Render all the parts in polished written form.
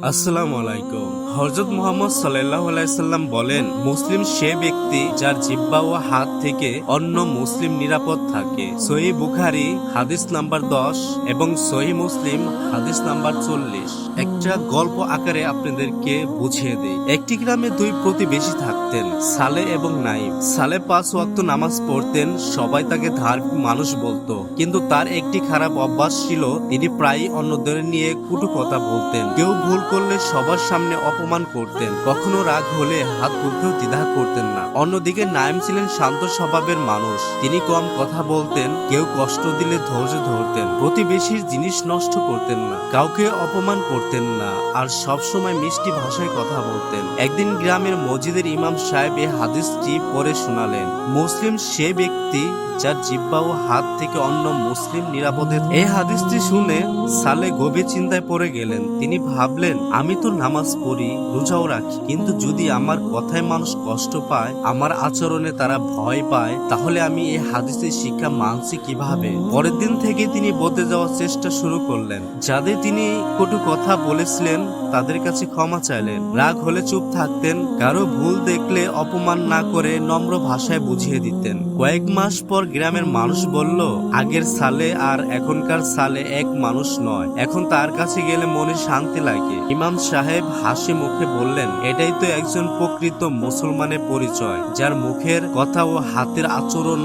আসসালামু আলাইকুম। হযরত মুহাম্মদ সাল্লাল্লাহু আলাইহি সাল্লাম বলেন, মুসলিম সে ব্যক্তি যার জিহ্বা ও হাত থেকে অন্য মুসলিম নিরাপদ থাকে। সহিহ বুখারী হাদিস নাম্বার 10 এবং সহিহ মুসলিম হাদিস নাম্বার 40। একটা গল্প আকারে আপনাদেরকে বুঝিয়ে দেই। একটি গ্রামে দুই প্রতিবেশী থাকতেন, সালে এবং নাইম। সালে 5 ওয়াক্ত নামাজ পড়তেন, সবাই তাকে ধার্মিক মানুষ বলতো। কিন্তু তার একটি খারাপ অভ্যাস ছিল, তিনি প্রায়ই অন্যদের নিয়ে কটু কথা বলতেন। কেউ ভুল করলে সবার সামনে অপমান করতেন, কখনো রাগ হলে হাত তুলতেও দ্বিধা করতেন না। অন্যদিকে নাইম ছিলেন শান্ত স্বভাবের মানুষ, তিনি কম কথা বলতেন, কেউ কষ্ট দিলে ধৈর্য ধরতেন, প্রতিবেশীর জিনিস নষ্ট করতেন না, কাউকে অপমান করতেন না, আর সব সময় মিষ্টি ভাষায় কথা বলতেন। একদিন গ্রামের মসজিদের ইমাম সাহেব এই হাদিসটি পড়ে শোনালেন, মুসলিম সে ব্যক্তি যার জিহ্বা ও হাত থেকে অন্য মুসলিম নিরাপদে। এই হাদিসটি শুনে সালে গভীর চিন্তায় পড়ে গেলেন। তিনি ভাবলেন, আমি তো নামাজ পড়ি, রোজাও রাখি, কিন্তু যদি আমার কথায় মানুষ কষ্ট পায়, আমার আচরণে তারা ভয় পায়, তাহলে আমি এই হাদিসের শিক্ষা মানছি কিভাবে? পরের দিন থেকে তিনি বদলে যাওয়ার চেষ্টা শুরু করলেন। যাদের তিনি কটু কথা বলেছিলেন তাদের কাছে ক্ষমা চাইলেন, রাগ হলে চুপ থাকতেন, কারো ভুল দেখলে অপমান না করে নম্র ভাষায় বুঝিয়ে দিতেন। কয়েক মাস পর গ্রামের মানুষ বলল, আগের সালে আর এখনকার সালে এক মানুষ নয়, এখন তার কাছে গেলে মনে শান্তি লাগে। ইমাম সাহেব হাসি মুখে বললেন, এটাই তো একজন প্রকৃত মুসলমানের পরিচয়, যার মুখের কথা ও হাতের আচরণ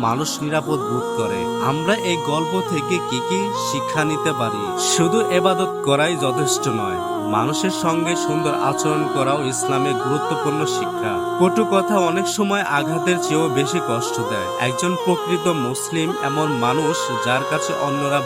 মানুষ নিরাপদ বোধ করে। আমরা এই গল্প থেকে কি কি শিক্ষা নিতে পারি? শুধু ইবাদত করাই যথেষ্ট নয়, মানুষের সঙ্গে সুন্দর আচরণ করাও ইসলামের গুরুত্বপূর্ণ শিক্ষা। কটু কথা অনেক সময় আঘাতের চেয়েও বেশি কষ্ট দেয়। একজন প্রকৃত মুসলিম এমন মানুষ যার কাছে অন্যরা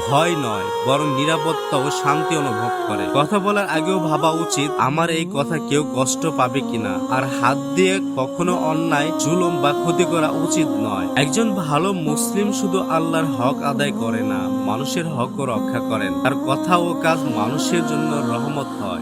ভয় নয়, বরং নিরাপত্তা ও শান্তি অনুভব করে। কথা বলার আগেও ভাবা উচিত, আমার এই কথা কেউ কষ্ট পাবে কিনা। আর হাত দিয়ে কখনো অন্যায়, জুলুম বা ক্ষতি করা উচিত নয়। একজন ভালো মুসলিম শুধু আল্লাহর হক আদায় করে না, মানুষের হকও রক্ষা করেন। তার কথা ও কাজ মানুষের জন্য রহমত হয়।